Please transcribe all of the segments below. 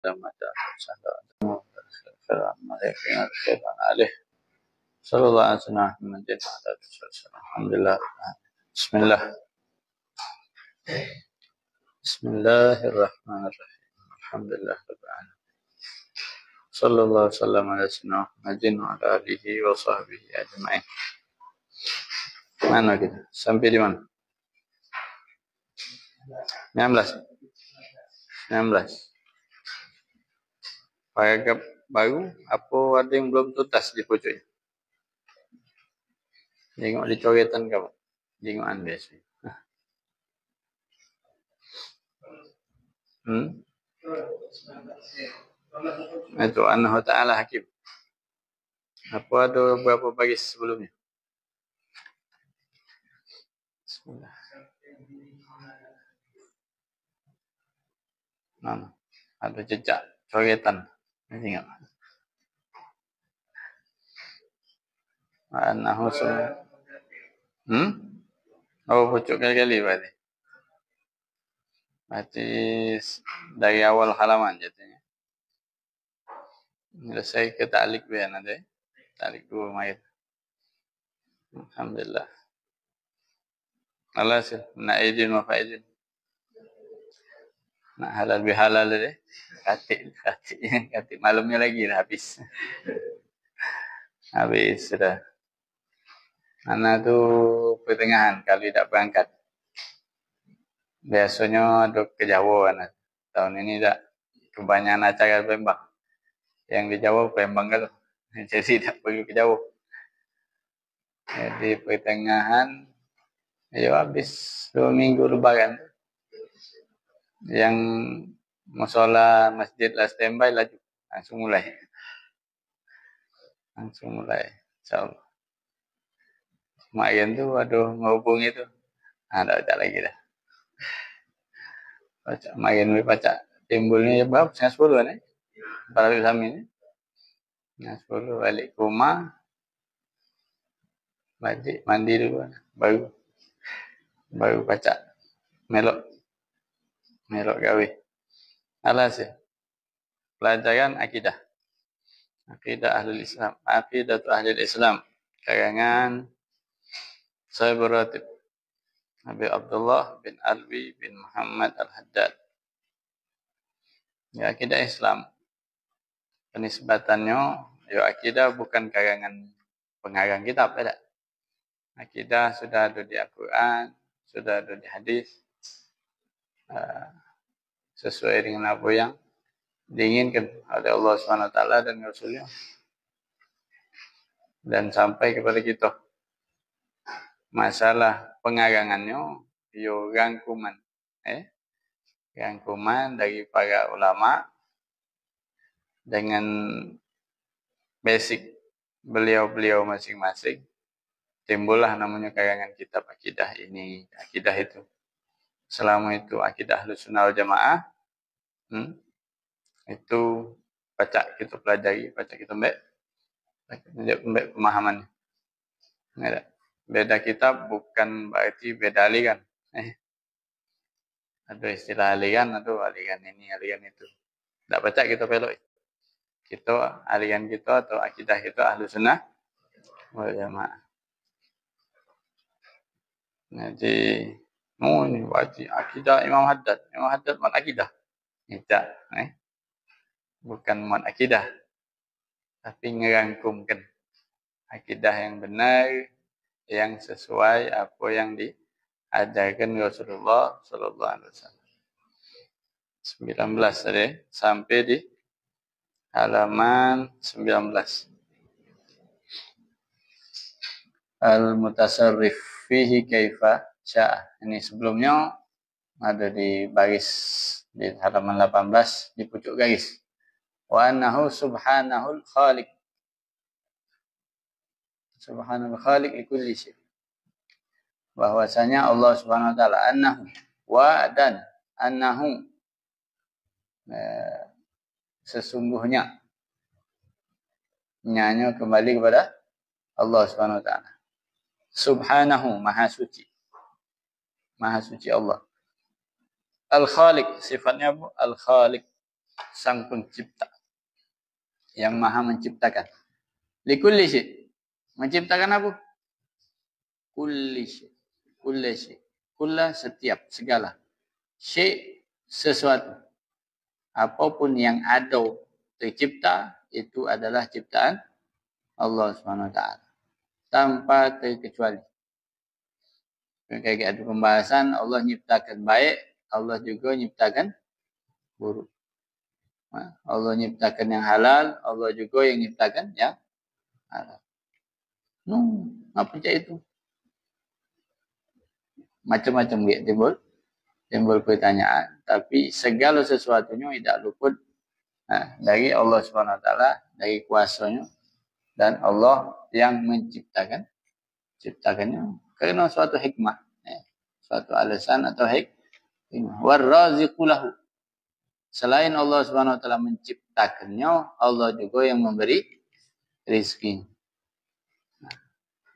Sallallahu alaihi wasallam. Alhamdulillah. Bismillah. Bismillahirrahmanirrahim. Alhamdulillah rabbil alamin. Sallallahu alaihi wasallam ala sayyidina Muhammadin wa ala alihi wa sahbihi ajma'in. Mana kita? Sampai di mana? 19. Paragraf baru apa ada yang belum tuntas di pojoknya? Tengok di coretan kamu. Tengok anda sini. Itu Allah Ta'ala Hakim. Apa ada berapa baris sebelumnya? Bismillah. Mana? Ada jejak coretan. Tengok. Anahu semua. Oh, pucuk kali-kali berarti. Berarti dari awal halaman jatuhnya. Selesai ke ta'liq biar nanti. Ta'liq dua mayat. Alhamdulillah. Alhasil. Nak izin wa fa'izin. Nak halal bihalal deh. Katik malamnya lagi dah habis. Habis sudah. Anak tu pertengahan kalau tidak berangkat. Biasanya ada ke Jawa anak. Tahun ini tak kebanyakan acara Palembang. Yang di Jawa Palembang kan. Jadi tak pergi ke Jawa. Jadi pertengahan ya habis 2 minggu lebaran. Yang musola masjid lah standby laju. Langsung mulai. InsyaAllah. Kemarin tu aduh menghubungi tu. Tak baca lagi dah. Baca kemarin baca timbulnya berapa? 10 kan eh? Para ulama ni. 10 balik ke rumah. Balik mandi dulu baru baca. Melok gawe. Alhasil. Pelajaran akidah. Akidah Ahlul Islam. Aqidatu Ahlul Islam. Karangan Sahib Ratib Abi Abdullah bin Alwi bin Muhammad Al-Haddad. Ya, akidah Islam. Penisbatannya, ya akidah bukan karangan pengarang kitab, tidak. Akidah sudah ada di Al-Quran, sudah ada di hadis. Sesuai dengan apa yang diinginkan oleh Allah SWT dan Rasulnya. Dan sampai kepada kita. Masalah pengarangannya, yo rangkuman. Rangkuman dari para ulama dengan basic beliau-beliau masing-masing. Timbullah namanya karangan kitab akidah ini, akidah itu. Selama itu akidah Ahlussunnah wal Jamaah, itu baca kita pelajari, baca kita mbak pemahamannya. Ada. Beda kitab bukan berarti beda aliran. Ada istilah aliran, ada aliran ini, aliran itu. Tak baca kita pelok. Kita aliran kita atau akidah kita Ahlussunnah wal Jamaah. Jadi, ini wajib akidah Imam Haddad. Imam Haddad mat akidah. Tidak, bukan mat akidah. Tapi ngerangkumkan akidah yang benar, yang sesuai apa yang diajarkan Rasulullah sallallahu alaihi wasallam. 19 tadi sampai di halaman 19. Al-mutasarrif fihi kaifa syaa. Ini sebelumnya ada di baris di halaman 18 di pucuk garis. Wa annahu subhanahul khaliq. Subhanal khaliq likulli syai. Bahwasanya Allah Subhanahu wa taala annahu wa dan annahu sesungguhnya nyanya kembali kepada Allah Subhanahu wa taala. Subhanahu maha suci. Maha suci Allah. Al-Khaliq sifatnya apa? Al-Khaliq. sang pencipta yang maha menciptakan. Likulli syai. Menciptakan apa? Kulli syai. Kulli syai. Kulla setiap, segala. Syai sesuatu. Apapun yang ada tercipta itu adalah ciptaan Allah Subhanahu wa taala tanpa terkecuali. Kayak ada pembahasan Allah nyiptakan baik, Allah juga nyiptakan buruk. Allah nyiptakan yang halal, Allah juga yang nyiptakan yang halal. Apa cak itu? Macam-macam dia timbul pertanyaan, tapi segala sesuatunya tidak luput dari Allah Subhanahu wa taala, dari kuasanya, dan Allah yang ciptakannya karena suatu hikmah, suatu alasan atau hikmah. War-raziqu lahu. Selain Allah Subhanahu wa taala menciptakannya, Allah juga yang memberi rezeki.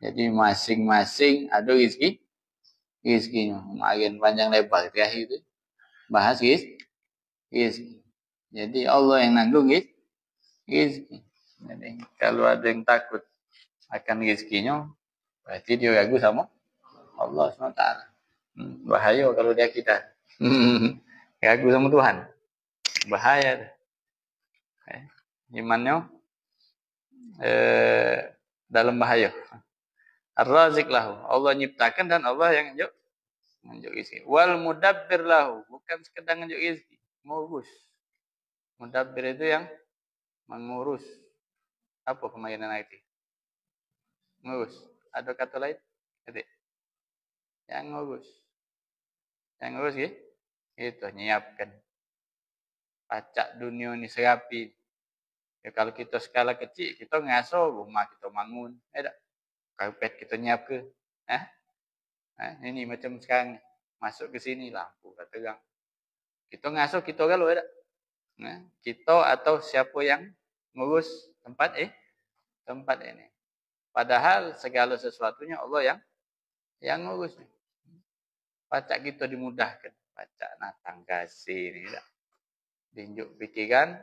Jadi masing-masing ada rezekinya. Makin panjang lebar terakhir itu bahas rezeki. Jadi Allah yang nanggung rezeki. Jadi kalau ada yang takut akan rezekinya, berarti dia ragu sama Allah SWT. Bahaya kalau dia kita ragu sama Tuhan. Bahaya. Imannya dalam bahaya. Ar-Razik lahu. Allah nyiptakan dan Allah yang nunjuk rezeki. Wal mudabbir lahu. Bukan sekedar nunjuk rezeki. Mengurus. Mudabbir itu yang mengurus. Apa kemainan IT? Ngurus. Ada kata lain? Adik. Yang ngurus. Yang ngurus ya? Itu nyiapkan. Pacak dunia ini serapi. Ya kalau kita skala kecil, kita ngasuh rumah kita bangun. Karpet kita nyiap ke. Ini macam sekarang. Masuk ke sini lampu terang. Kita ngasuh kita kalau ada. Kita atau siapa yang ngurus tempat ini. Padahal segala sesuatunya Allah yang ngurus. Pacak kita dimudahkan. Pacak natang kasih ini. Diunjuk pikiran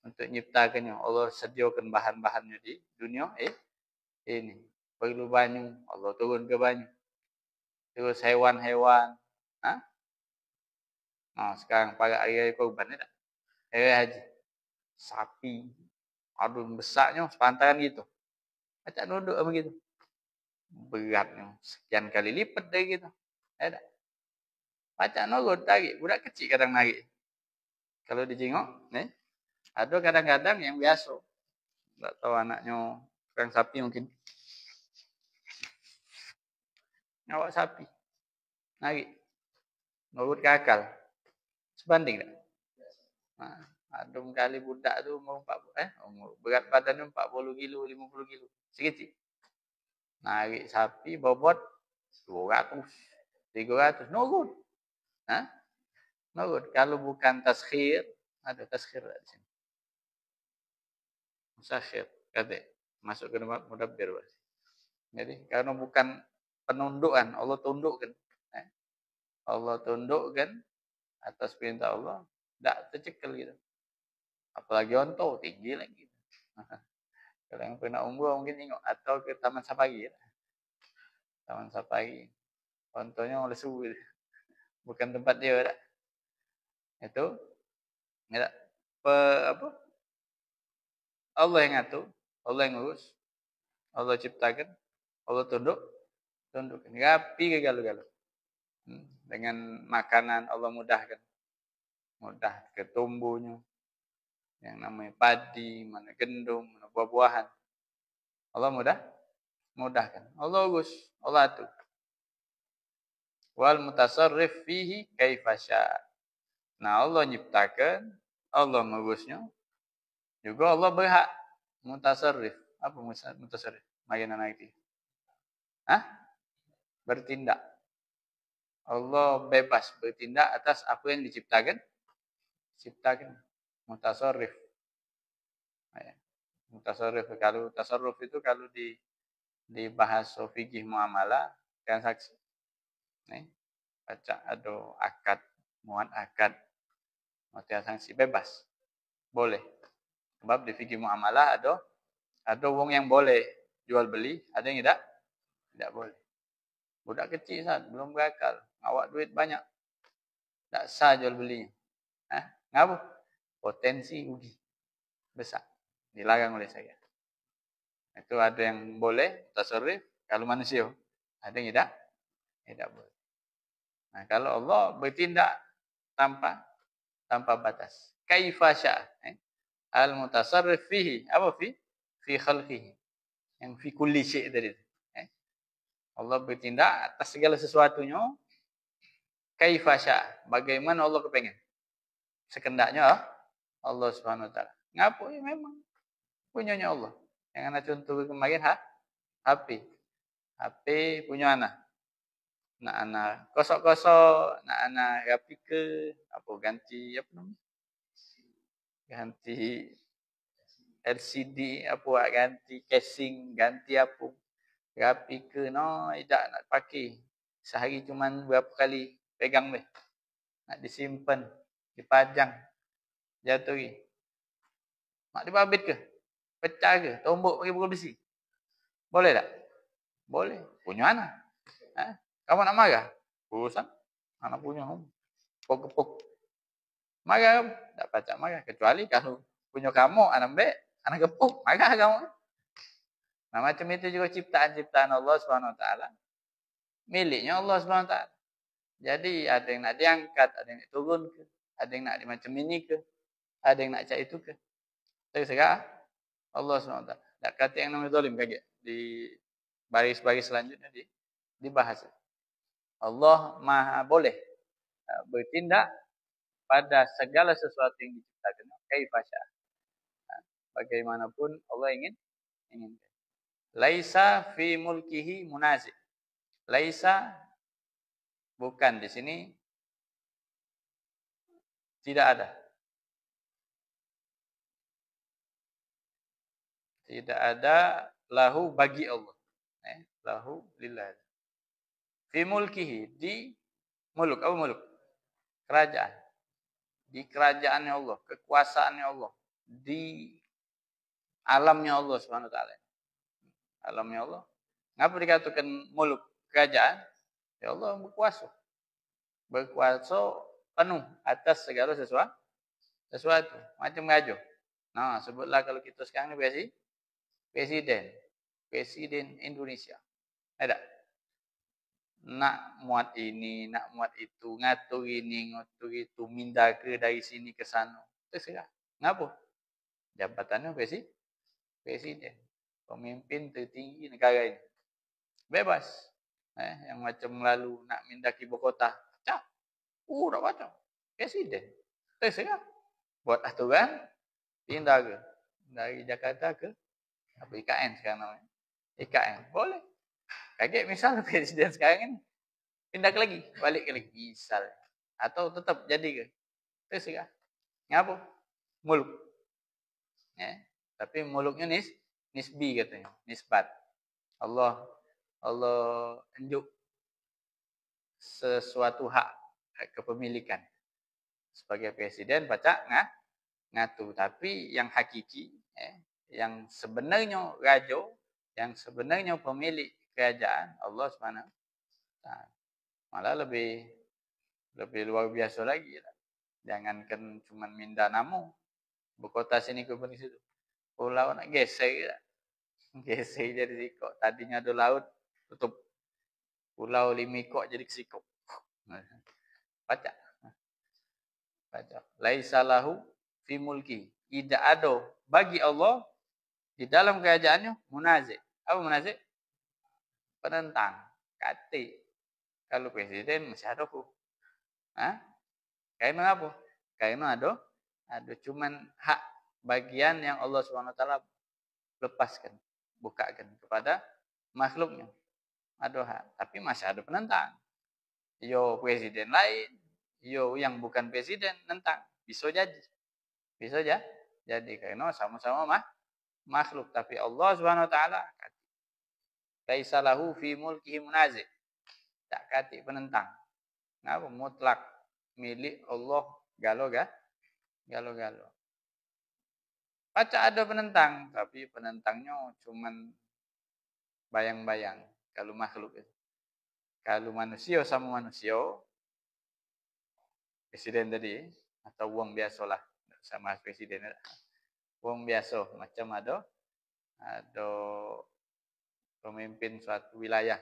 untuk nyiptakannya. Allah sediakan bahan-bahannya di dunia ini. Perlu banyu, Allah turun ke banyu. Terus hewan-hewan. Sekarang pada hari korban ni tak? Hari haji. Sapi. Aduh besarnya sepantaran gitu. Pacak duduk begitu. Beratnya sekian kali lipat dari gitu. Tak? Pacak nurut tarik. Budak kecil kadang narik. Kalau dijengok, ada kadang-kadang yang biasa. Tak tahu anaknya tukang sapi mungkin. Awak sapi. Narik. Nurut ke akal. Sebanding tak? Ada kali budak tu umur berat badannya 40 kilo, 50 kilo. Sekecil. Narik sapi bobot 200, 300. Nurut. Nurut. Kalau bukan taskhir, ada taskhir di sini. Musakhir. Kata. Masuk ke tempat mudabbir. Jadi, karena bukan penundukan, Allah tundukkan. Allah tundukkan atas perintah Allah, tidak tercekel gitu. Apalagi onto, tinggi lagi. Kalau yang pernah umroh mungkin tengok. Atau ke Taman Safari. Taman Safari. Ontonya lesu gitu. Bukan tempat dia. Tak? Itu. Allah yang ngatur. Allah yang ngurus. Allah ciptakan. Allah tundukkan. Rapi ke galau-galau. Dengan makanan Allah mudahkan. Mudah ketumbuhnya. Yang namanya padi, mana gendum, mana buah-buahan. Allah mudahkan. Allah urus. Allah atur. Wal mutasarrif fihi kaifa syaa. Nah, Allah nyiptakan, Allah mengurusnya. Juga Allah berhak mutasarrif. Apa mutasarrif? Bagaimana itu? Bertindak. Allah bebas bertindak atas apa yang diciptakan. Mutasarrif. Mutasarrif. Kalau tasarruf itu kalau di bahasa fikih muamalah transaksi. Baca ada akad, muat akad, transaksi bebas. boleh. Sebab di fikih muamalah ada wong yang boleh jual beli, ada yang tidak boleh. Budak kecil Ustaz, belum berakal, ngawak duit banyak, tak sah jual belinya. Ngapa? Potensi rugi besar. Dilarang oleh saya. Itu ada yang boleh tasarruf kalau manusia, ada yang tidak boleh. Nah, kalau Allah bertindak tanpa batas. Kaifa syaa. Al mutasarrif fihi, apa fi khalqihi. Yang fi kulli syai' tadi. Allah bertindak atas segala sesuatunya kaifa syaa. Bagaimana Allah kepengen. Sekendaknya Allah Subhanahu wa taala. Ngapo ya memang punyanya Allah. Yang anak contoh kemarin HP. HP punya anak. Nak anak kosok-kosok, nak anak rapi ke apa ganti apa namanya? Ganti LCD apa ganti casing, ganti apa. Rapi ke no tidak nak pakai. Sehari cuman berapa kali pegang weh. Nak disimpan, dipajang, jatuh lagi. Mak dibabit ke? Pecah ke? Tombok pakai pukul besi? Boleh tak? Boleh. Punya anak. Kamu nak marah? Urusan. Anak punya. Pok-pok. Marah kamu? Tak pacak marah. Kecuali kalau punya kamu, anak bek, anak gepuk. Marah kamu. Nah macam itu juga ciptaan-ciptaan Allah SWT. Miliknya Allah SWT. Jadi ada yang nak diangkat, ada yang nak turun ke. Ada yang nak macam ini ke. Ada yang nak cak itu ke. Terserah Allah SWT. Tak kata yang namanya zalim kaget. Di baris-baris selanjutnya dibahas. Allah maha boleh bertindak pada segala sesuatu yang diciptakan. Kaifa syaa. Bagaimanapun Allah inginkan. Laisa fi mulkihi munazi. Laisa bukan di sini tidak ada. Tidak ada lahu bagi Allah. Lahu lillah. Fi mulkihi di muluk. Apa muluk? Kerajaan. Di kerajaannya Allah, kekuasaannya Allah, di alamnya Allah Subhanahu wa taala. Alamnya Allah. Ngapa dikatakan muluk kerajaan? Ya Allah berkuasa. Berkuasa penuh atas segala sesuatu. Macam raja. Nah, sebutlah kalau kita sekarang ni presiden Indonesia. Ada. Nak muat ini, nak muat itu, ngatur ini, ngatur itu, minda ke dari sini ke sana. Terserah. Ngapa? Jabatannya presiden. Pemimpin tertinggi negara ini. Bebas. Yang macam lalu nak mindah ke ibu kota. Cak. Tak macam. Presiden. Terserah. Buat aturan, pindah ke. Dari Jakarta ke apa IKN sekarang namanya. IKN. Boleh. Kaget misal presiden sekarang ini pindah ke lagi, balik ke lagi misal. Atau tetap jadi ke? Terserah. Ngapa? Muluk. Tapi muluknya nisbi katanya, nisbat. Allah unjuk sesuatu hak kepemilikan. Sebagai presiden baca ngatur, tapi yang hakiki yang sebenarnya raja, yang sebenarnya pemilik kerajaan Allah Subhanahu wa taala. Malah lebih luar biasa lagi. Jangankan cuma minda namu, berkota sini ke situ. Pulau nak geser. Geser jadi sikok. Tadinya ada laut, tutup. Pulau Limikok jadi sikok. Baca. Laisa lahu fi mulki. Tidak ada bagi Allah di dalam kerajaannya munazi. Apa munazi? Penentang. Kati. Kalau presiden masih ada ku. Karena apa? Karena ada cuman hak bagian yang Allah SWT lepaskan, bukakan kepada makhluknya. Ada hak, tapi masih ada penentang. Yo presiden lain, yo yang bukan presiden nentang. Bisa jadi. Jadi karena sama-sama makhluk, tapi Allah SWT laisa lahu fi mulkihi munazi. Tak kati penentang. Ngapa mutlak milik Allah galo-galo. Baca ada penentang, tapi penentangnya cuman bayang-bayang. Kalau makhluk itu. Kalau manusia sama manusia, presiden tadi, atau wong biasa lah, sama presiden. Wong biasa, macam ada pemimpin suatu wilayah.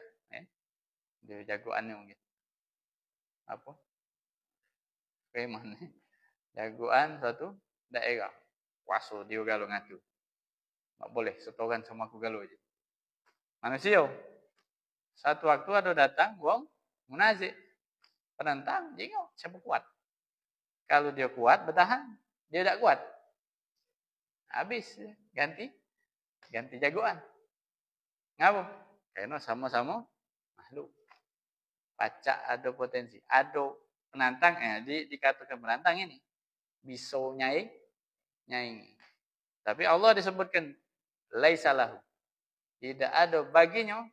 Dia jagoannya mungkin. Apa? Preman. Jagoan suatu daerah. Kuasa dia galau ngatu. Tak boleh, setoran sama aku galau je. Manusia. Satu waktu ada datang, wong munazir. Penentang, jengok, siapa kuat. Kalau dia kuat, bertahan. Dia tak kuat. Habis, ganti jagoan. Ngapa? Karena sama-sama makhluk. Pacak ada potensi. Ada penantang, dikatakan penantang ini. Bisa nyai. Tapi Allah disebutkan, laisalahu. Tidak ada baginya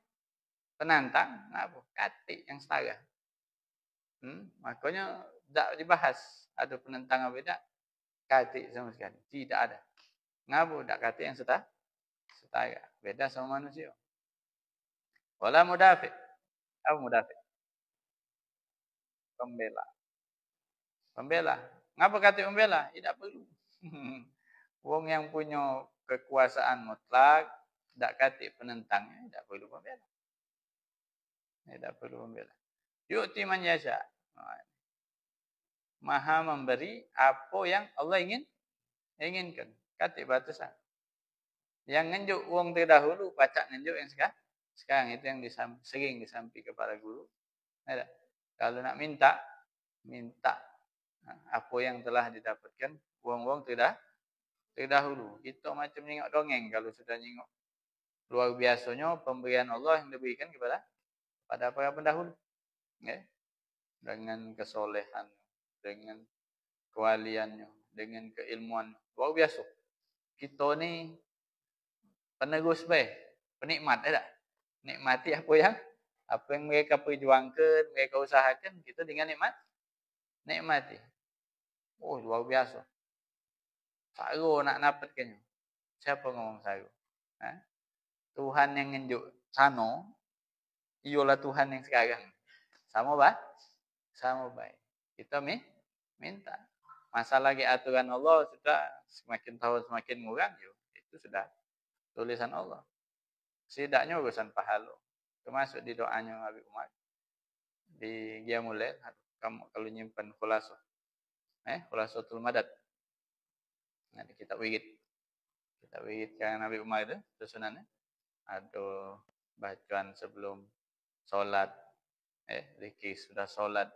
penantang, apa? Kati yang setara. Makanya tak dibahas. Ada penentang apa tidak? Kati sama sekali. Tidak ada. Ngapa? Tak kati yang setara. Beda sama manusia. Wala mudafi. Apa mudafi? Pembela. Ngapa kata pembela? Tidak perlu. Wong yang punya kekuasaan mutlak, tak kata penentangnya, tidak perlu pembela. Tidak perlu pembela. Yu'ti man yasha. Maha memberi apa yang Allah inginkan. Kata batasan. Yang ngenjuk wong terdahulu, pacak ngenjuk yang sekarang itu yang sering disampaikan kepada guru. Ada. Kalau nak minta apa yang telah didapatkan wong-wong terdahulu. Kita macam nyengok dongeng kalau sudah nyengok. Luar biasanya pemberian Allah yang diberikan kepada para pendahulu. Ya. Dengan kesolehan, dengan kewaliannya, dengan keilmuan. Luar biasa. Kita ni penerus penikmat tak? Nikmati apa yang mereka perjuangkan, mereka usahakan, kita dengan nikmati. Oh, luar biasa. Saru nak dapatkannya. Siapa ngomong saru? Tuhan yang ngenjuk sana, ialah Tuhan yang sekarang. Sama baik. Kita minta. Masalah aturan Allah sudah semakin tahun semakin murah, itu sudah tulisan Allah. Setidaknya urusan pahala. Termasuk di doanya Nabi Umar. Di Qiyamul Lail, kamu kalau nyimpan khulasah. Khulasatul Madad. Nah, di kitab wirid. Kitab wirid kan Nabi Umar itu susunannya. Ada bacaan sebelum solat. Zikir sudah solat.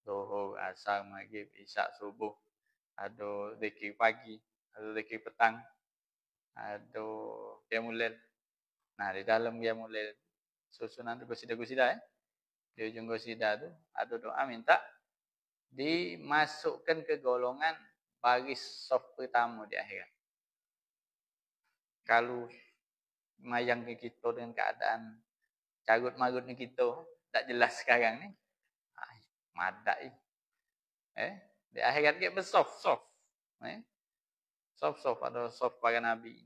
Zuhur, asar, maghrib, isya, subuh. Ada zikir pagi. Ada zikir petang. Ada Qiyamul Lail. Nah, di dalam Qiyamul Lail susunan itu gosida-gosida Di ujung gosida itu ada doa minta dimasukkan ke golongan baris saf pertama di akhirat. Kalau mayang ke kita dengan keadaan carut-marutnya kita tak jelas sekarang ni, madak di akhirat kita bersoft. Soft ada soft para nabi.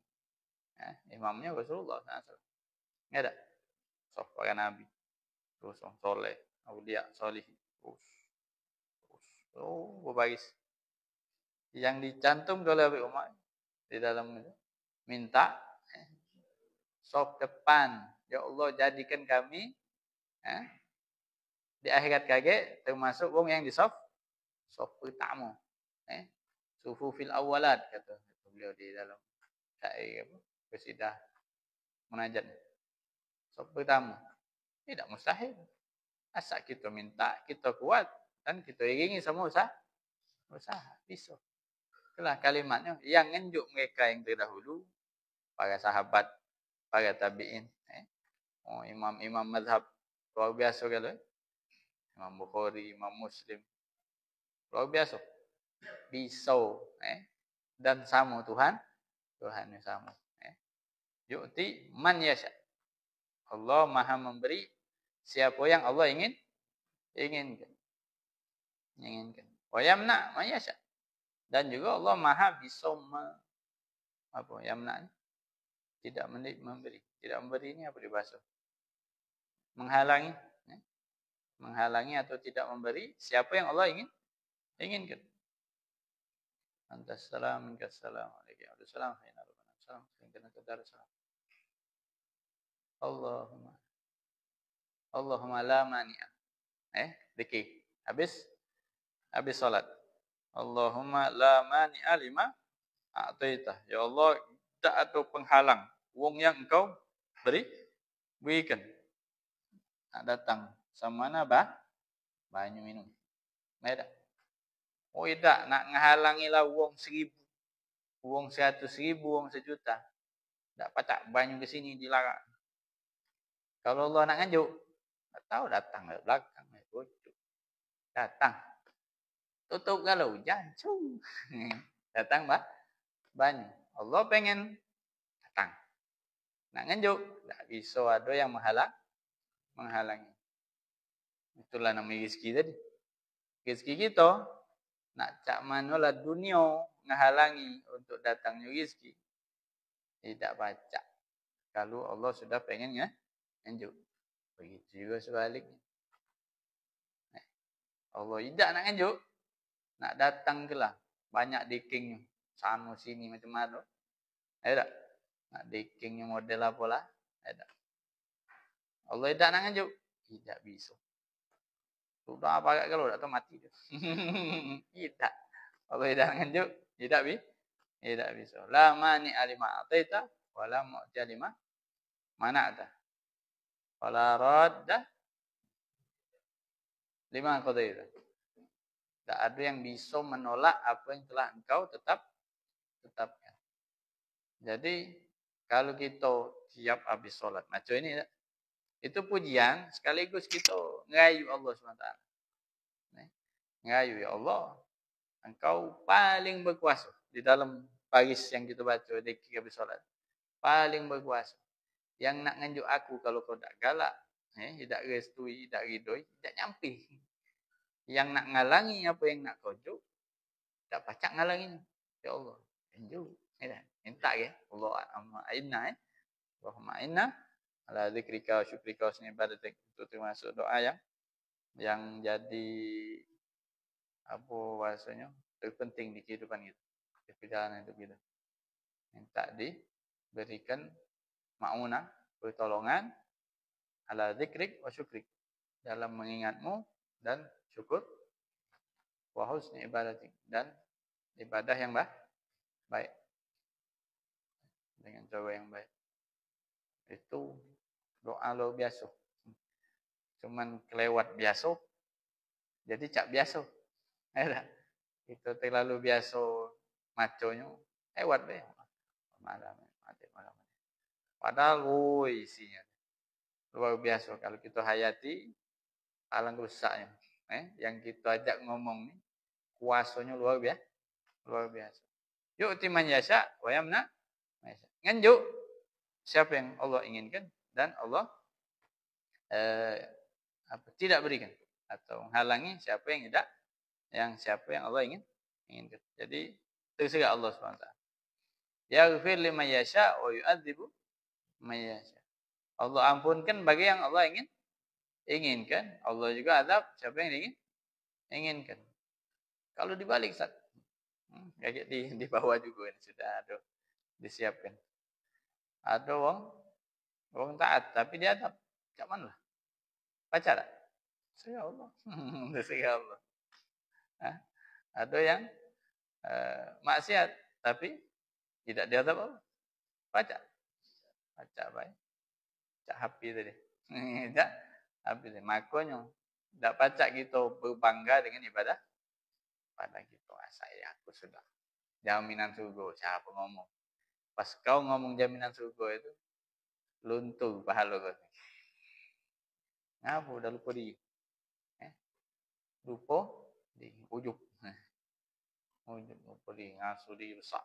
Imamnya Rasulullah SAW. Ada soft para nabi. Terus soleh, aulia, solih. Berbaris. Yang dicantum oleh Nabi Umar di dalam itu minta soft depan. Ya Allah jadikan kami di akhirat kage termasuk wong yang di soft pertama. Sufufil awalat kata beliau di dalam syair qasidah munajat. Soft pertama. Tidak mustahil. Asal kita minta, kita kuat dan kita iringi sama usaha. Bisa. Itulah kalimatnya yang ngenjuk mereka yang terdahulu, para sahabat, para tabi'in. Imam mazhab luar biasa kalau. Imam Bukhari, Imam Muslim. Luar biasa. Bisa. Dan sama Tuhan yang sama. Yu'ti man yasha. Allah maha memberi siapa yang Allah inginkan. Wa yamna man yasha. Dan juga Allah maha bisa Apa yamna? Tidak memberi. Tidak memberi ini apa dibahas? Menghalangi, ya. Menghalangi atau tidak memberi siapa yang Allah inginkan. Antas salam minkas salam alaikum wassalam hayna rabbana salam sehingga kadar salam. Allahumma la mani'a. Dikit. Habis salat. Allahumma la mani'a lima a'taitah. Ya Allah, tak ada penghalang wong yang engkau berikan. Nak datang sama mana banyu minum. Tidak. Oh tidak, nak menghalangi lah wong 1000, wong 100.000, wong 1.000.000. Tak pacak banyu ke sini dilarang. Kalau Allah nak nganjuk, tak tahu datang ke belakang, datang. Tutup kalau hujan, datang banyu. Allah pengen datang. Nak nganjuk, tak bisa ada yang menghalangi. Itulah namanya rezeki tadi. Rezeki kita nak cak manolah dunia menghalangi untuk datangnya rezeki. Tidak baca. Kalau Allah sudah pengen nganjuk. Begitu juga sebaliknya. Allah tidak nak nganjuk, nak datang ke lah. Banyak dekingnya. Sana sini macam mana. Ada. Nak dekingnya model apa lah. Ada. Allah tidak nak nganjuk. Tidak bisa. Sudah apa kalau tak tahu mati dia. Tidak. Allah tidak nak nganjuk. Tidak bisa. La mani alima ataita. Wala mu'ti lima mana'ta. Wala radda lima qadaita. Tak ada yang bisa menolak apa yang telah engkau tetapkan. Jadi kalau kita siap habis sholat macam ini, itu pujian sekaligus kita ngerayu Allah SWT. Ngerayu, ya Allah, engkau paling berkuasa di dalam baris yang kita baca di habis sholat. Paling berkuasa. Yang nak nganjuk aku kalau kau tak galak, tidak restui, tidak ridoi, tidak nyampi. Yang nak ngalangi apa yang nak kojuk, tak pacak ngalanginya. Ya Allah, nganjuk. Minta ya Allahumma a'inna Allahumma a'inna ala dzikrika wa syukrika wa husni ibadatik. Itu termasuk doa yang jadi apa bahasanya terpenting di kehidupan kita, di perjalanan hidup kita. Minta diberikan ma'unah, pertolongan ala dzikrik wa syukrik, dalam mengingatmu dan syukur, wa husni ibadatik, dan ibadah yang baik. Dengan cara yang baik. Itu doa luar biasa. Cuman kelewat biasa, jadi cak biasa. Itu terlalu biasa maconya, lewat deh. Malam. Padahal isinya luar biasa. Kalau kita hayati, alang rusaknya. Yang kita ajak ngomong nih, kuasanya luar biasa. Yuk timan yasha, wa yamna. Nganjuk siapa yang Allah inginkan dan Allah tidak berikan atau menghalangi siapa yang Allah inginkan. Jadi terserah Allah SWT. Yaghfir liman yasha wa yu'adzibu man yasha. Allah ampunkan bagi yang Allah inginkan. Allah juga azab siapa yang inginkan. Kalau dibalik kayak di bawah juga ini sudah ada disiapkan. Ada wong taat tapi dia tak mana lah. Baca tak? Ya Allah. Ya Allah. Ada yang maksiat tapi tidak diadab Allah. Baca baik. Cak happy tadi. Cak happy tadi. Makanya tak baca kita berbangga dengan ibadah pada kita. Saya aku sudah jaminan surga. Siapa ngomong? Pas kau ngomong jaminan surga itu luntur pahala kau. Ngapa udah lupa lupa di ujung. Lupa di ngasuh di rusak.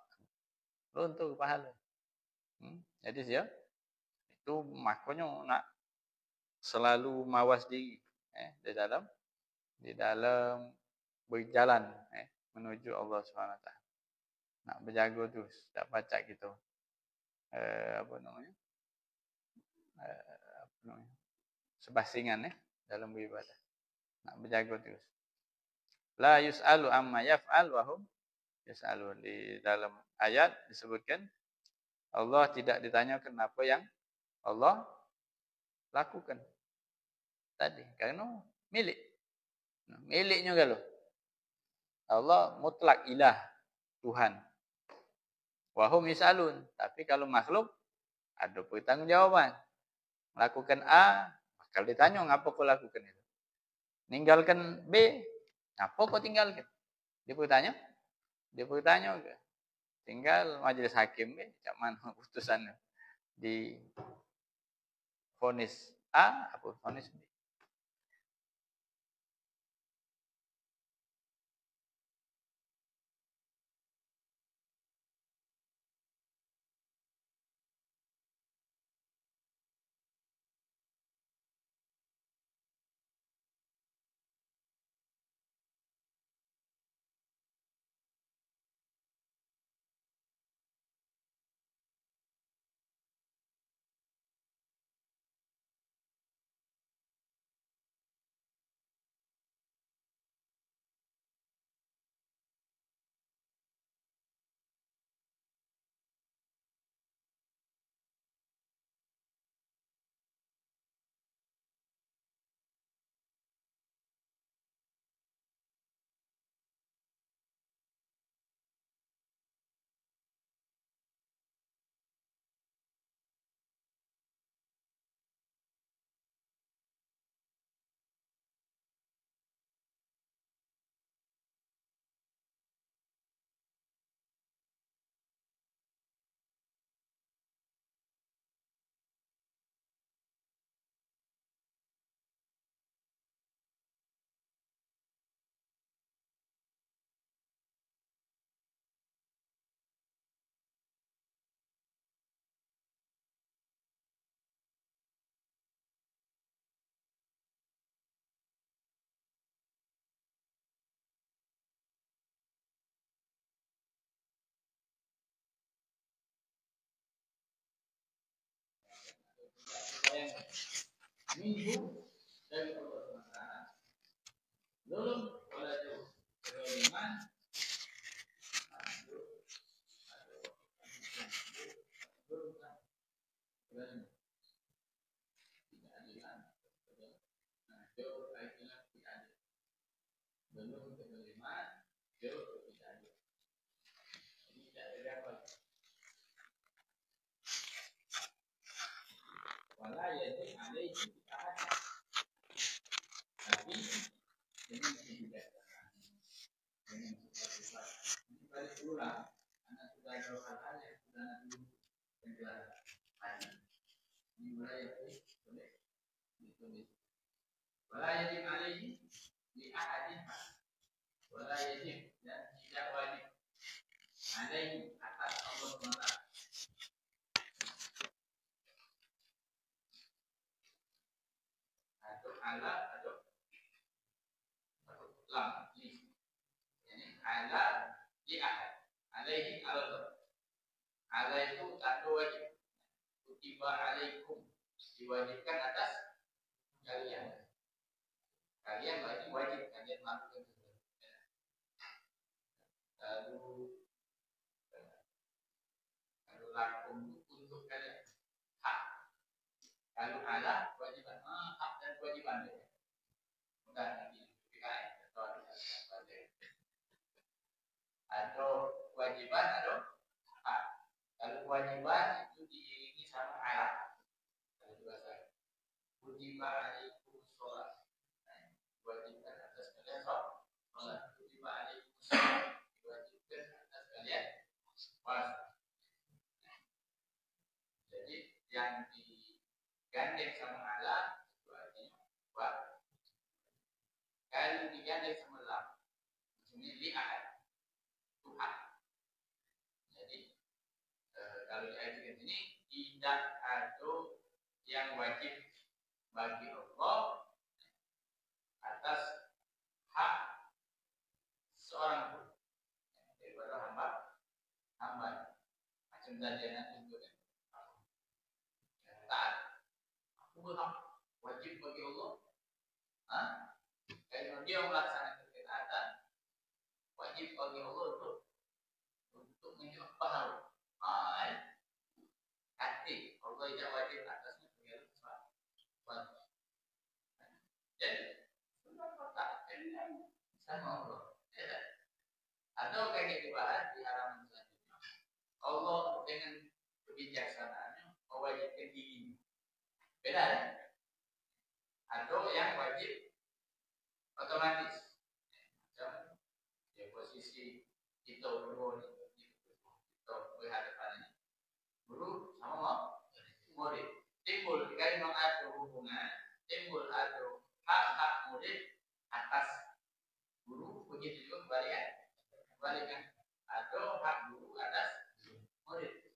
Luntur pahala. Jadi itu makanya nak selalu mawas diri di dalam berjalan menuju Allah SWT. nak berjaga terus, tak pacak gitu. Apa namanya? Apa namanya? Sebasingan dalam beribadah. Nak berjaga terus. La yus'alu amma yaf'al wa hum yus'alun. Di dalam ayat disebutkan Allah tidak ditanyakan apa yang Allah lakukan tadi karena milik. Miliknya kalau Allah mutlak ilah Tuhan. Wa hum yus'alun. Tapi kalau makhluk ada pertanggungjawaban. Lakukan A, bakal ditanya ngapa kau lakukan itu. Ninggalkan B, ngapa kau tinggalkan? Dia bertanya, tinggal majelis hakim cak mana putusannya di vonis A apa vonis B. Minggu dari Allah SWT belum pada jauh kezaliman belum kezaliman jauh kebidahan. Ini tidak terdapat wala yajib alaihi tapi dengan kebijakan dengan sifat-sifat ini balik ulang anak sudah ada hal-hal yang sudah nanti penjelasan ini mulai boleh ditulis wala yajib alaihi li ahadin wala yajib dan tidak wajib alaihi atas Allah SWT atau ala atau lam ini ala di ahad alaihi Allah ala itu tak wajib kutiba alaikum diwajibkan atas kalian berarti wajib kalian melakukan lalu lakum untuk kalian hak kalau ala kewajiban hak dan kewajiban bukan lagi PKN atau kewajiban atau hak kalau kewajiban itu diiringi sama ala kalau bahasa kutiba alaikum sholat diwajibkan atas kalian sholat kutiba alaikum sholat diwajibkan atas kalian puasa. Jadi yang digandeng sama Allah itu artinya wajib. Kalau digandeng sama lam ini li'ahad Tuhan. Jadi kalau di ayat ini tidak ada yang wajib bagi Allah atas hak seorang pun daripada hamba Sebenarnya itu taat. Aku berhak wajib bagi Allah. Kalau dia melaksanakan ketaatan, wajib bagi Allah untuk menjawab pahala. Hati Allah tidak wajib atasnya bagi sesuatu. Jadi sama Allah. Atau kayak dibahas di halaman selanjutnya. Allah dengan kebijaksanaannya mewajibkan diri. Beda ya? Atau yang wajib otomatis. Macam ya posisi kita berdua kita berhadapan guru sama murid. Timbul jika mengatur hubungan, timbul atur hak-hak murid atas guru, begitu juga kebalikan atau hak guru atas murid.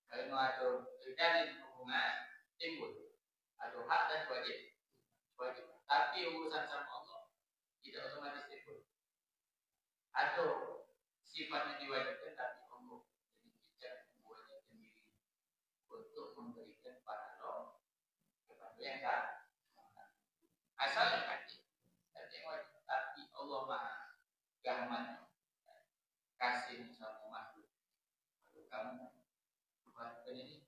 Kalau mengatur terjadi hubungan timbul atau hak dan wajib. Tapi urusan sama Allah tidak otomatis timbul. Atau sifatnya diwajibkan tapi Allah jadi bijak membuatnya sendiri untuk memberikan pahala kepada yang salah. Asalnya hati dan yang wajib, tapi Allah maha gampang kasih sama makhluk. Kalau kamu wajibkan ini,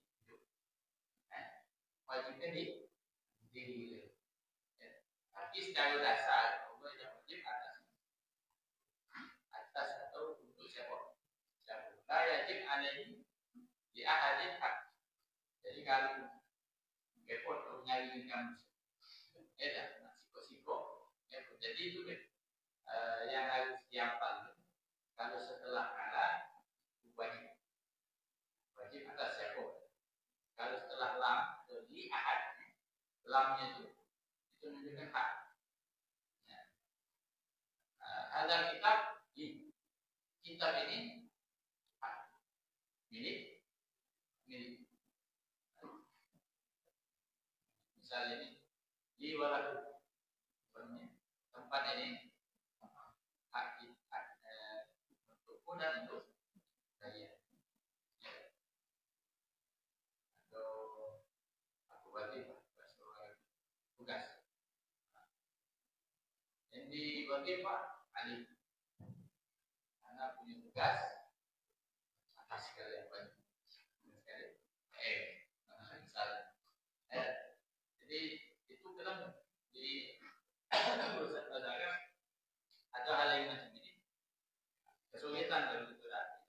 wajibkan diri. Tapi secara dasar Allah yang wajib atas atau untuk siapa? La yajib alaihi di ahadin hak. Jadi kalau repot kalau nyari kamu, siko-siko, jadi itu yang harus dihafal. Kalau setelah kalah, wajib atas siapa? Kalau setelah lam, di ahad, lamnya itu menunjukkan hak. Ada kitab ini hak milik. Misalnya ini di walau tempat ini hak untukku dan untuk saya. Atau aku wajib tugas. Yang di wajib Pak Ali, karena punya tugas atas sekalian wajib. Jadi itu dalam di urusan negara ada hal yang macam ini kesulitan dalam tidak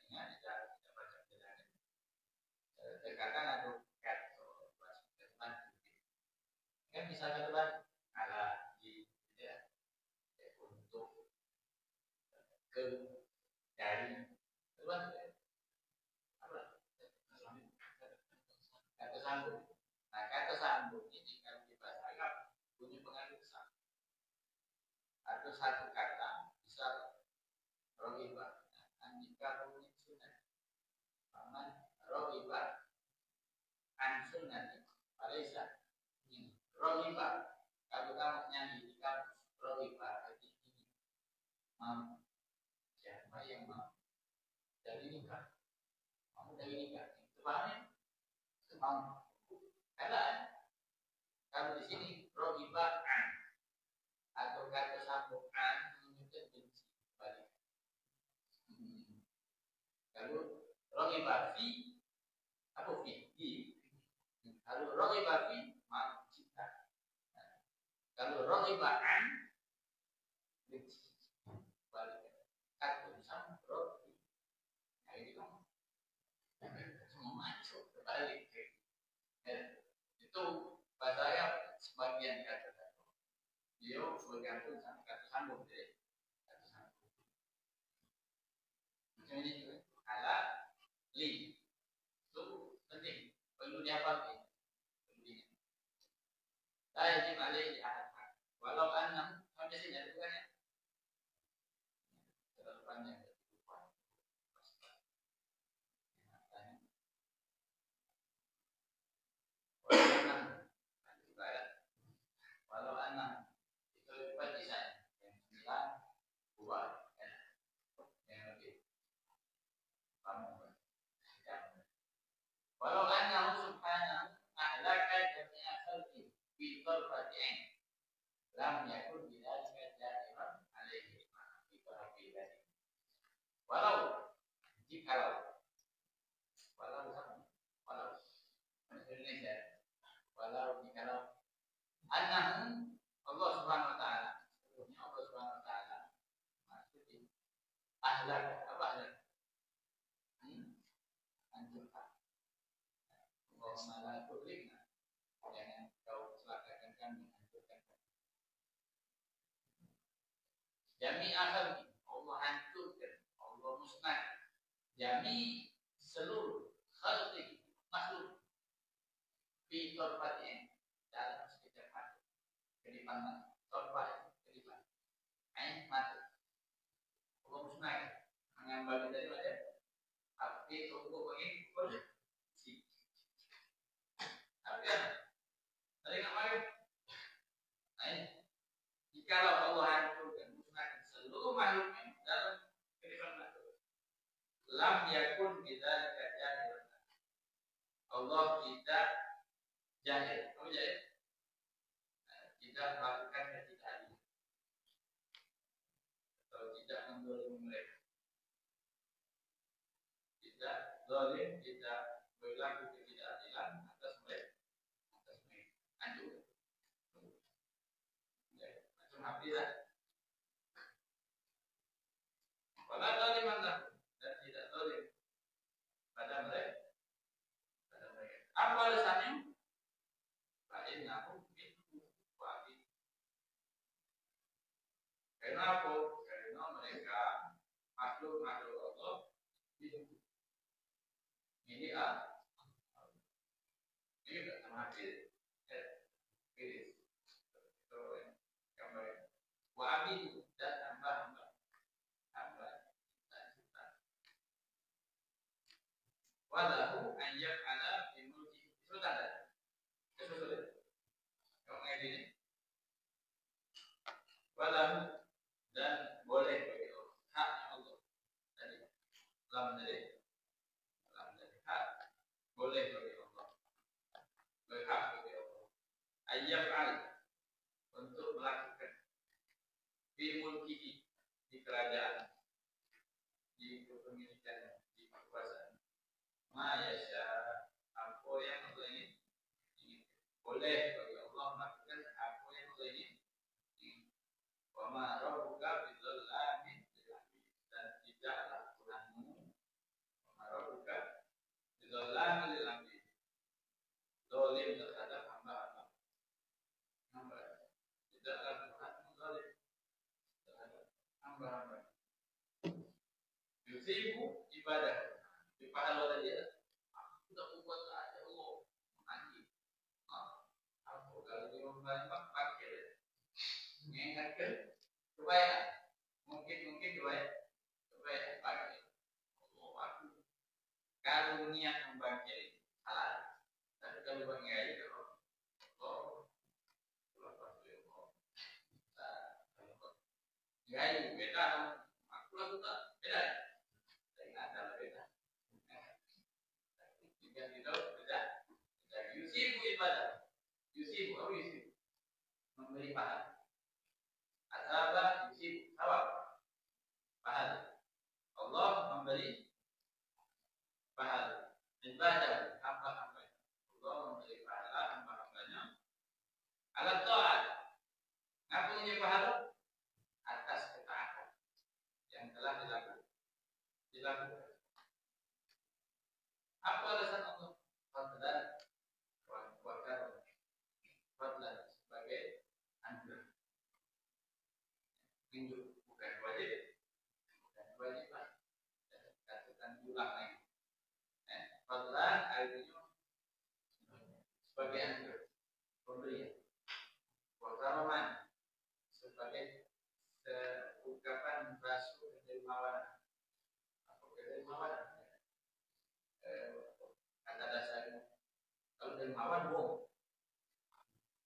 ingat tidak baca tidak terkadang ada kan misalnya teman ala di tidak untuk ke dari teman apa kata sambung. Nah, kata sambung ini kalau di bahasa Arab punya pengaruh besar. Ada satu kata, misal rohibah, andika punya sunnah, paman rohibah, an sunnah, palesa. Rohibah, kalau kamu nyanyi di kampus, rohibah arti ini mau siapa yang mau dari nikah, mau dari nikah, itu pahamnya, itu mau. Karena kalau di sini rohibah atau kata sambungan menunjukkan benci balik. Kalau rohibah fi apa fi? Kalau rohibah fi mau cinta. Kalau rohibah benci balik. Kata sambung rohibah. Nah ini kan semua masuk balik. Itu bahasa Arab sebagian kata-kata. Dia bergantung sama kata sambung deh. Kata sambung. Macam ini juga. Ala li. Itu penting. Perlu dihafal. Perlu diingat. La yajib alaihi ahad. Walau annam sampai sini ada bukannya. Terlalu panjang. Walau anak itu lepas desain yang 9 buah yang lebih kamu tarfati ain lam yakun bidzalika jahiran alaihi fi tarfi dzalik. Walau jikalau walau Indonesia walau jikalau annahu Allah Subhanahu wa taala sebelumnya Allah Subhanahu wa taala maksudnya ahlak apa ahlak hancurkan Allahumma la tuhlikna jangan kau celakakan kami hancurkan kami jami akhir Allah hancurkan Allah musnahkan jami seluruh khalqi makhluk fi tarfatin dalam sekejap mata kedipan mata tarfat kedipan ain mata Allah musnahkan mengambil dari mana api tunggu bagi boleh si tapi dari kemarin ain jikalau Allah hancurkan musnahkan seluruh makhluknya dalam kedipan mata lam yakun bidzalika jahilan Allah tidak jahil apa jahil tidak melakukan ketidakadilan atau tidak mendolimi mereka tidak zalim tidak berlaku ketidakadilan atas mereka hancur macam hafilah wala zaliman lahu dan tidak zalim pada mereka apa alasannya? Fa'innahu minhu wa'id. Kenapa? Karena mereka makhluk-makhluk Allah hidup. Ini ini tidak sama hadir. Ini gambar. Wa'id dan hamba-hamba. Walahu an yaf'ala bi mulkihi. Sudah ada. Sudah. Kamu ini. Walahu dan boleh bagi Allah. Haknya Allah. Tadi. Lam dari hak. Boleh bagi Allah. Berhak bagi Allah. Ayyaf'al untuk melakukan bi mulkihi di kerajaan, di kepemilikan, di kekuasaan. Mayasya apa yang Allah ingin boleh bagi Allah melakukan apa yang Allah ingin wa ma rabbuka bidzallamin lil abid dan tidaklah Tuhanmu wa ma rabbuka bidzallamin lil abid zalim terhadap hamba-hamba tidaklah Tuhanmu zalim terhadap hamba-hamba yusibu ibadah pahala dia sudah membuat ada Allah mati apa kalau dia membantu pakai mengingatkan kebaikan mungkin kebaikan pakai Allah aku kalau niat membangkit salah tapi kalau bangkit kalau beda aku lakukan beda ada beda yang itu beda. Yusibu ibadah. Yusibu apa yusibu? Memberi pahala. Asaba yusibu sawab. Pahala. Allah memberi pahala. Ibadah hamba-hamba. Allah memberi pahala hamba-hambanya. Alat taat. Ngapa punya pahala? Atas ketaatan yang telah dilakukan. Apa alasan Allah? Fadlan sebagai anugerah. Tunjuk bukan kewajiban. Katakan ulang lagi. Fadlan artinya sebagai anugerah, pemberian. Wakaraman sebagai ungkapan basuh kedermawanan. Apa kedermawanan? Kata dasarnya kalau dermawan bohong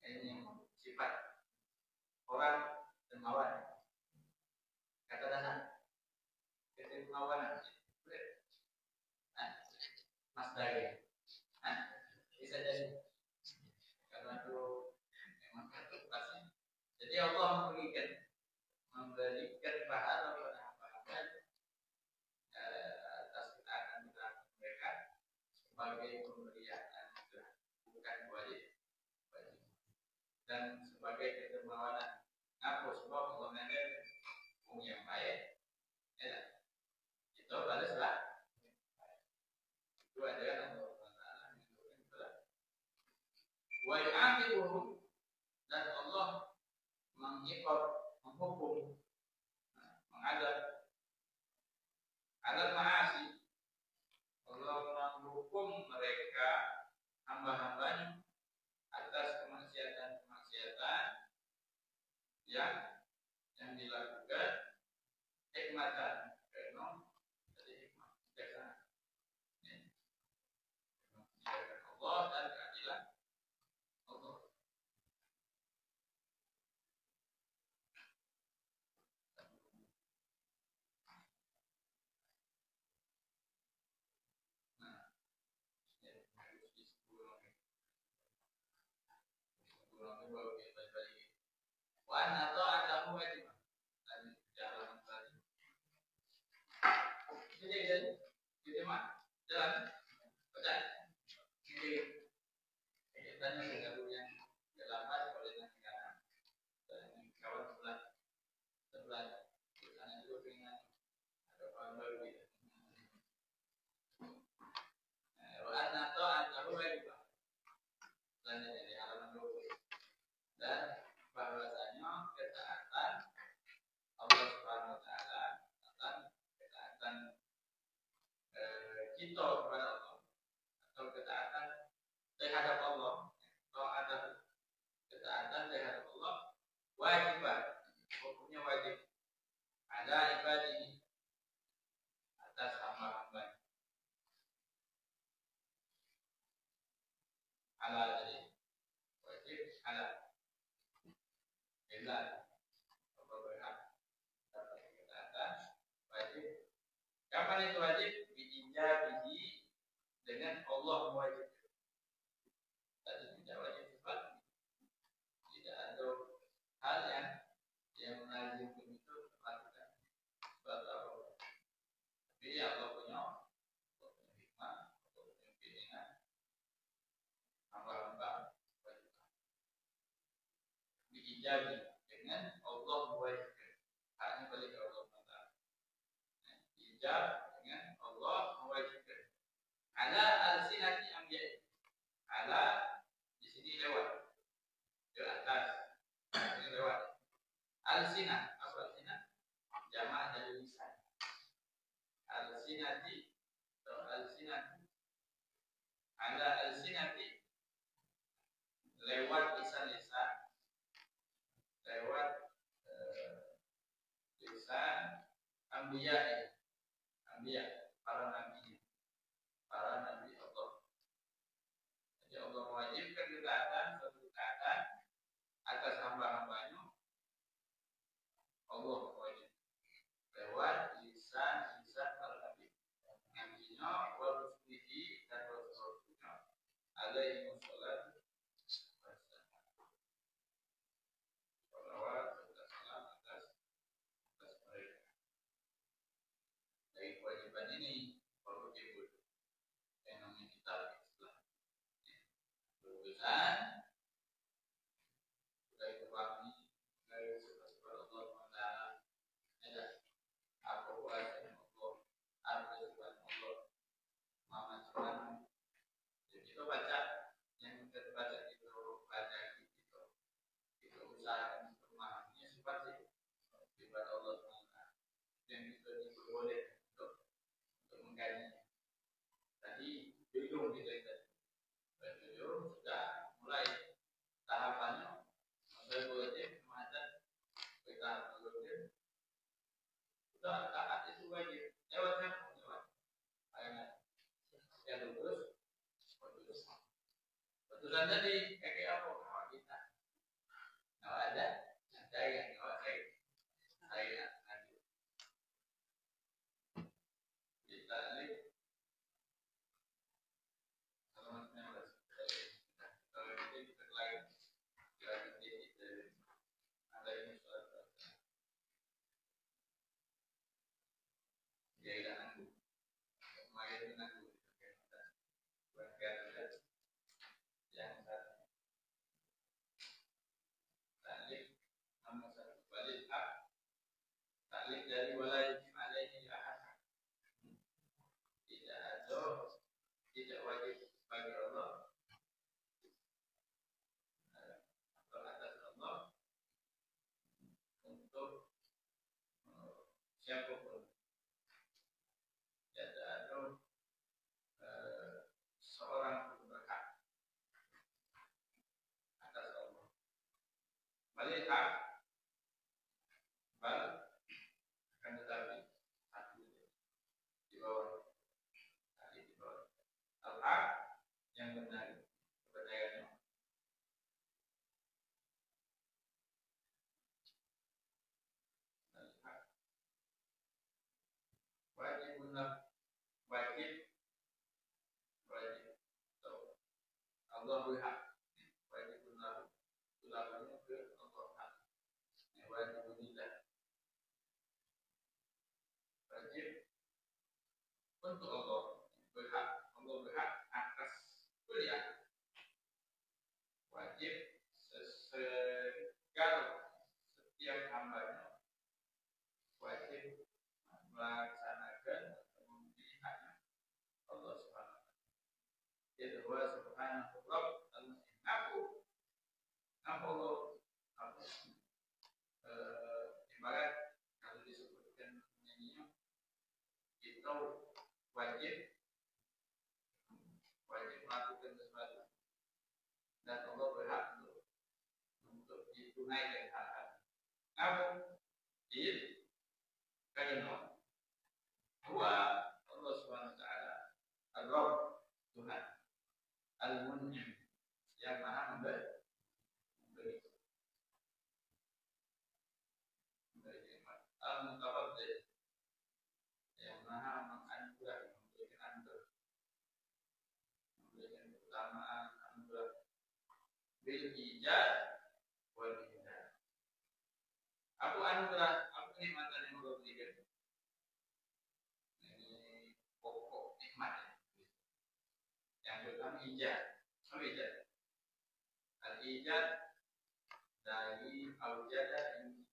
ini sifat orang dermawan kata dasar kedermawanan mas dari bisa jadi karena itu Allah memberikan pahala pada hamba-hamba atas ketaatan mereka sebagai pemberian anugerah, bukan wajib. Dan sebagai kedermawanan apa sebab Allah mengajar yang baik, ya, itu balaslah. Itu adalah Allah Taala menentukan itulah. Wa yu'aqibuhum, dan Allah menghukum, mengadab alat ma'asi. Allah menghukum mereka hamba-hambanya atas kemaksiatan yang dilakukan hikmatan, karena dari hikmah bijaksana, bijaksana Allah dan keadilan Allah. Wan atau atamu wajib. Dan jalan tadi. Jadi mah jalan. Betul. Jadi tanya dengan yang lama oleh negara dan kawan sebelah di sana juga dengan ada kawan baru gitu. Wan atau atamu wajib. Dan dari halaman 20. Dan bahwasanya ketaatan Allah Subhanahu wa taala, ketaatan kita kepada Allah atau ketaatan terhadap Allah, atau ada ketaatan terhadap Allah wajib, hukumnya wajib. Ada ibadihi, atas hamba-hamba. Halal jadi wajib halal. Bila apa berhak dapat ketaatan wajib. Kapan itu wajib? Biijabihi, dengan Allah mewajibkan. Tadi tidak wajib sifat. Tidak ada hal yang melazimkan itu lakukan sebab Allah. Tapi Allah punya hikmah, Allah punya pilihan. Hamba-hamba wajib. Biijabihi, dengan Allah mewajibkan. Haknya balik ke Allah Taala. Ijab, dengan Allah mewajibkan. Ala al-sinati ambiya'i. Ala di sini lewat ke atas. Ini lewat. Al-sinah, apa al-sinah? Jamak dari lisan. Al-sinati atau al-sinati. Ala al-sinati, lewat lisan-lisan. Lewat lisan ambiya'i. Ambiya, para nabi Allah. Jadi Allah mewajibkan ketaatan, suatu ketaatan atas hamba-hambanya. Allah wajib lewat lisan para nabi, nabinya wa rusulihi, dan rasul-rasulnya alaihi wassalam atas mereka. Dari kewajiban ini perlu dibut yang namanya kitab Islam. Lulusan sudah dipahami dari sifat-sifat Allah Taala. Ada apa kuasa Allah, apa sifat Allah, mana Tuhan. Jadi kita baca yang kita baca itu, baca itu usahakan memahaminya sifat Allah Taala yang kita diperbolehkan untuk mengkajinya. Tadi judul kita judul sudah mulai tahapannya. Masa wajib kemana kita wajib sudah taat itu wajib. Lewatnya lewat ayat yang lulus betulan tadi kayak apa kalau kita kalau ada yang kalau saya nanti kita lihat kalau ini kita lain ada tidak wajib bagi Allah atau atas Allah untuk siapapun. Tidak ada seorang pun berhak atas Allah. Balik hak, akan tetapi satu di bawah, tadi di bawah. Al-haq yang benar, kebenarannya. Al-haq. Wajib. Allah berhak. Wajib benar. Ulangnya ke Allah hak. Wajib tidak. Wajib untuk Allah berhak. Allah berhak atas kuliah. Wajib setiap hambanya wajib melaksanakan atau memenuhi haknya Allah Subhanahu wa taala. Yaitu subhanahu rabb al-mu'min. Aku Allah ibarat kalau disebutkan nyanyinya kita wajib melakukan sesuatu dan Allah berhak untuk ditunaikan hal-hal. Namun ini karena bahwa Allah Subhanahu wa taala Ar-Rabb, Tuhan, Al-Mun'im, yang Maha memberi. Al-Mutafaddil, yang Maha menganugerah, memberikan anugerah, memberikan keutamaan anugerah. Bil ijad wal hidayah. Apa anugerah, apa kenikmatan yang Allah berikan? Ini pokok nikmat. Yang pertama ijad. Apa ijad? Al-ijad dari al-jada yang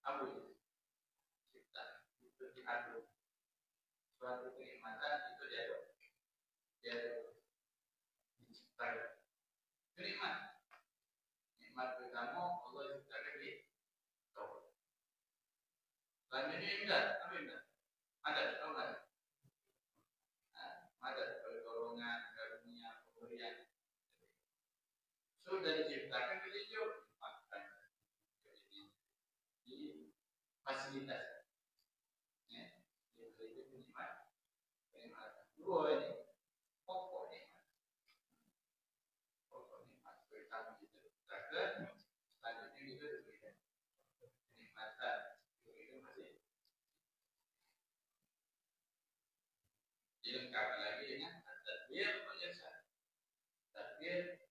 apa itu? Cipta. Itu diadu. Suatu kenikmatan itu dia diciptakan. Nikmat pertama Allah ciptakan di Taurat. Selanjutnya indah, apa indah? Ada, tahu nggak? Ada pertolongan, karunia, pemberian. Sudah diciptakan jadi jauh dimakan, di fasilitas. Ya, itu nikmat. Dua ini pokok nikmat. Pertama itu diciptakan, selanjutnya itu diberikan kenikmatan. Itu masih dilengkapi lagi dengan tadbir penjelasan. Tadbir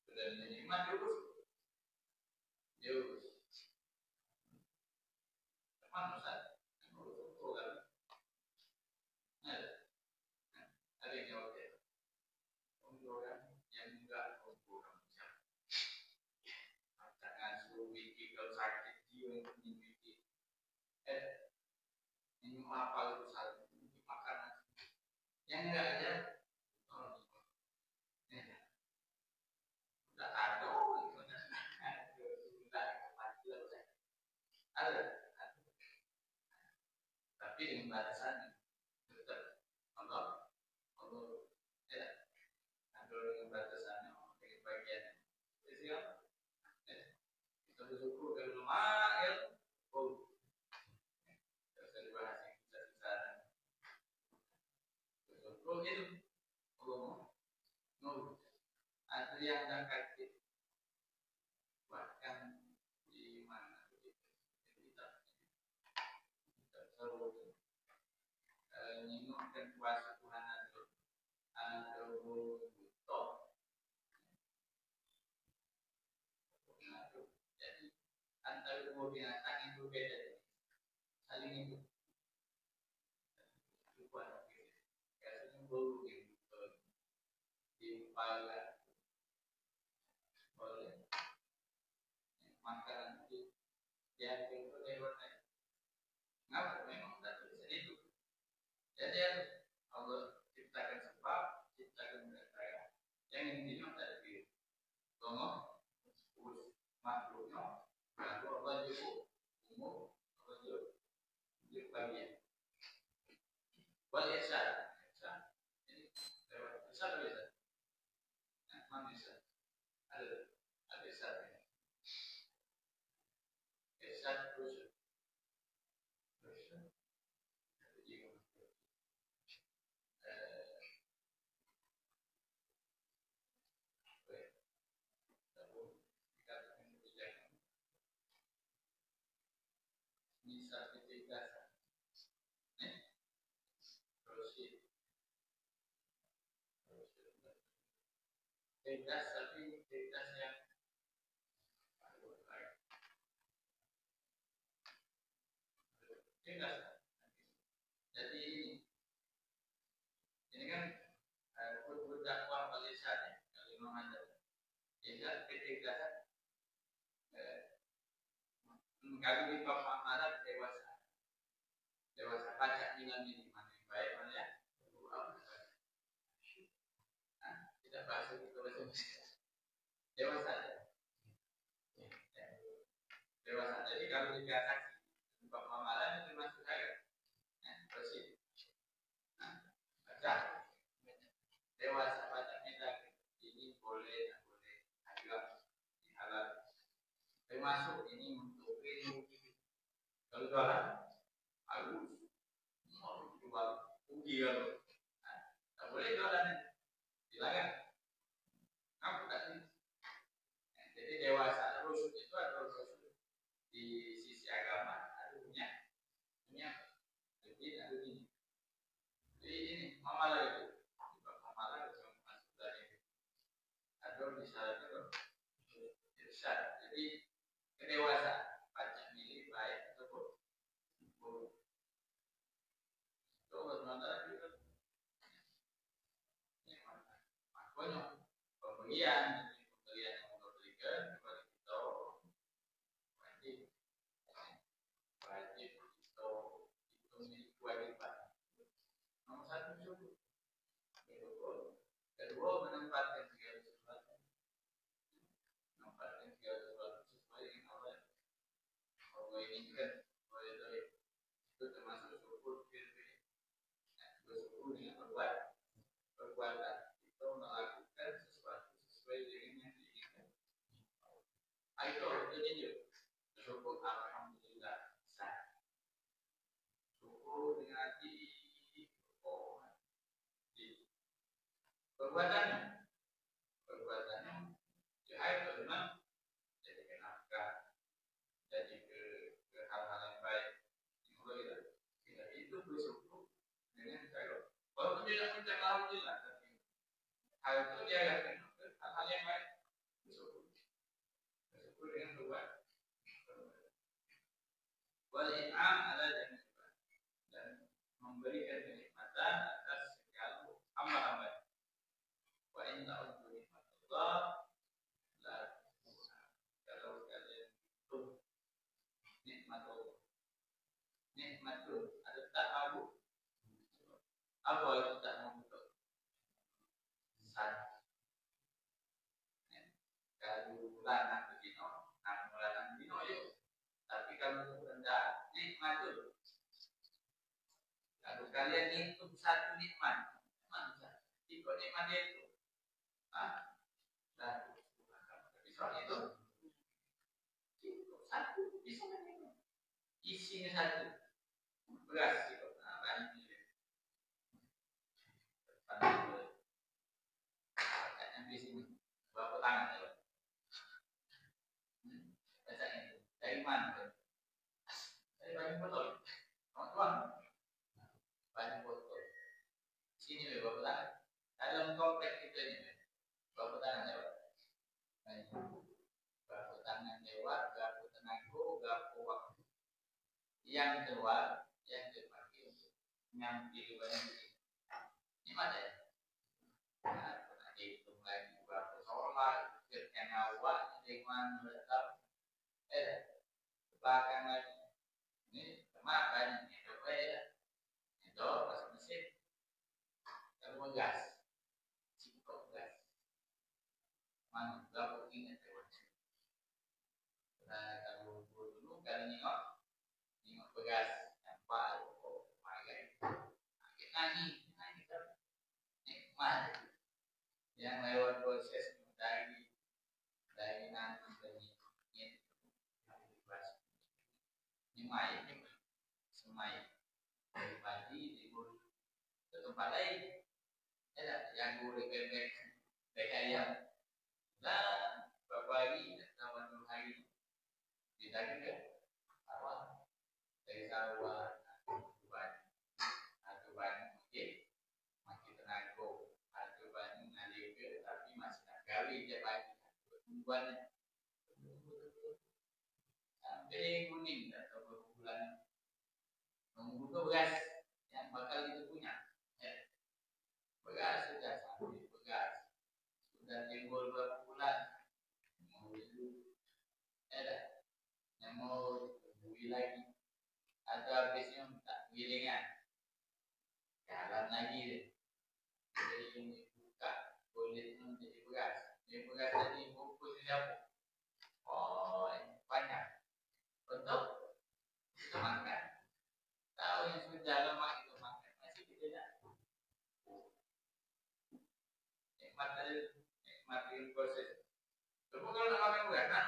sudah nikmat diurus. Manusia ngurus program. Ada yang jawab ya. Program yang enggak program macam. Jangan suruh bikin kalau sakit jiwa bikin. Ini apa itu salah? Makanan. Yang enggak aja. Sudah ada. Ada. Tapi dengan batasan tetap Allah ya, ada dengan batasannya dengan bagian itu ya, kita bersyukur kalau lemah ya, terus dibahas yang bisa bersyukur itu Allah mau ada yang angkat bahkan di mana kita selalu mengingatkan kuasa Tuhan atau butuh. Jadi antara dua binatang itu beda, saling itu. Biasanya bulu gitu dipala oleh makanan itu dia itu hewan lain. Ngapa memang tidak bisa itu? Jadi Allah songo makhluknya lalu Allah juga umum Allah juga bagian wal irsyad ini irsyad bisa mana irsyad ada irsyad irsyad rusyad bisa ketegasan tegas tapi tegas yang tegas. Jadi ini kan berdakwah balisannya kalau memang ada tegas ketegasan kalau di pemahaman dewasa pajak nilai ini mana yang baik mana ya tidak bahas itu dewasa jadi kalau dikatakan pemahaman itu termasuk saya bersih baca dewasa pajak nilai ini boleh tak boleh halal halal termasuk ini untuk ilmu kalau jualan halus mau jual uji kalau tak boleh jualan silakan aku tak ini jadi dewasa rusuh itu adalah rusuh di sisi agama ada punya jadi ada ini jadi ini mamalah itu mamalah itu masuk dari ada misalnya irsyad jadi kedewasaan pajak milik baik ataupun buruk itu bagaimana juga makanya pembelian yang memberikan kepada kita wajib itu milik kewajiban nomor satu cukup kedua menempatkan segala sesuatu sesuai dengan Allah inginkan itu termasuk syukur bersyukur dengan perbuatan itu melakukan sesuatu sesuai dengan yang diinginkan. Itu jujur syukur alhamdulillah sah. Syukur dengan hati perbuatannya ya itu memang jadi kenapa jadi ke hal-hal yang baik kita itu bersyukur dengan cara walaupun tidak mencapai alhamdulillah tapi hal itu dia yakin hal-hal yang baik bersyukur dengan perbuatan wal in'am ala jannah dan memberikan kenikmatan atas segala amal-amal wa inna udhu nikmatullah la kalau kalian itu nikmatul ada tak abu apa itu tak membutuh satu kalau lanang begino namun lanang begino yuk tapi kalau rendah nikmatul kalau kalian itu satu nikmat ikut nikmat itu dan bisa itu satu bisa menikmati isinya satu beras itu banyak yang di sini bapak tangan ya baca ini dari mana dari banyak botol tuang banyak botol sini bapak tangan dalam kompleks itu ini bapak tangan ya bapak tangan lewat bapak tenaga bapak waktu yang keluar yang dipakai yang dilibatkan ini mana ya dihitung lagi berapa sholat kerjaan awak dengan berapa belakang lagi ini makan itu ya itu pas mesin kalau gas cukup gas mana berapa ini nikmat yang lewat proses dari nanti nyemai semai dari pagi libur ke tempat lain yang gue bebek ayam lah beberapa hari atau 2 hari di daging ke awal dari sawah atau banyak makin tenaga atau banyak ngalir ke tapi masih tak gawe dia pagi buatnya sampai kuning atau berbulan membuka beras yang bakal itu punya beras sudah sampai beras sudah timbul berapa bulan mau itu yang mau beli lagi atau habisnya tak gilingan jalan lagi deh jadi ini buka kulit menjadi beras ini beras tadi bungkus siapa oh banyak untuk itu makan tahu yang sudah lama itu makan masih tidak nikmatin proses tapi kalau nak makan beras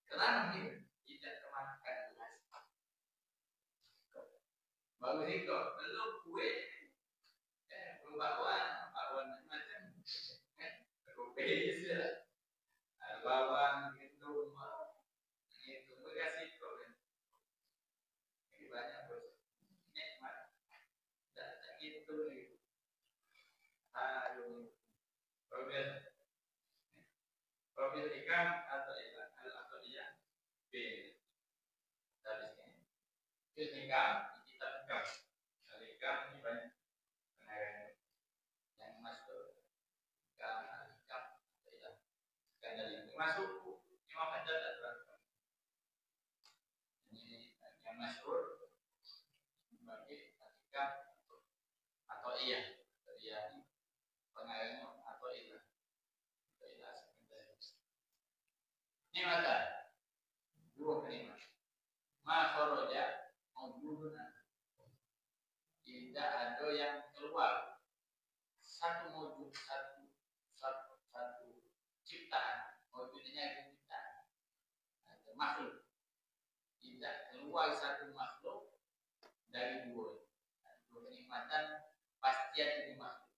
kenapa tidak kemakan beras bagus itu belum kue bakwan macam kopi istilah bawang itu beras itu banyak bos nikmat tak itu profil ikan atau ikan atau ikan B tadi ikan kita ikan ini banyak yang masuk ikan dari masuk 5 bandar ini yang masuk sebagai ikan atau iya pengayaan atau ilah ini maka dua kalimat makhoroja maujuduna tidak ada yang keluar satu maujud satu ciptaan maujudnya ciptaan makhluk tidak keluar satu makhluk dari dua kenikmatan pasti ada di makhluk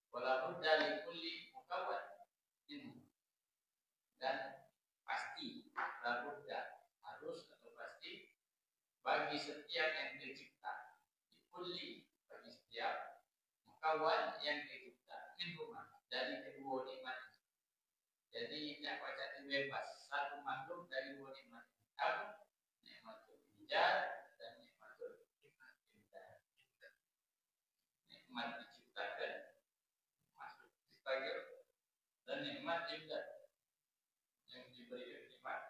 walaupun dari kulli mukawwan ini dan pasti labudda harus atau pasti bagi setiap yang dicipta kulli bagi setiap mukawwan yang dicipta minhuma dari kedua nikmat jadi tidak baca bebas satu makhluk dari dua nikmat apa nikmatul ijad dan nikmatul imtidad nikmat diciptakan masuk diciptakan dan nikmat imtidad yang diberikan nikmat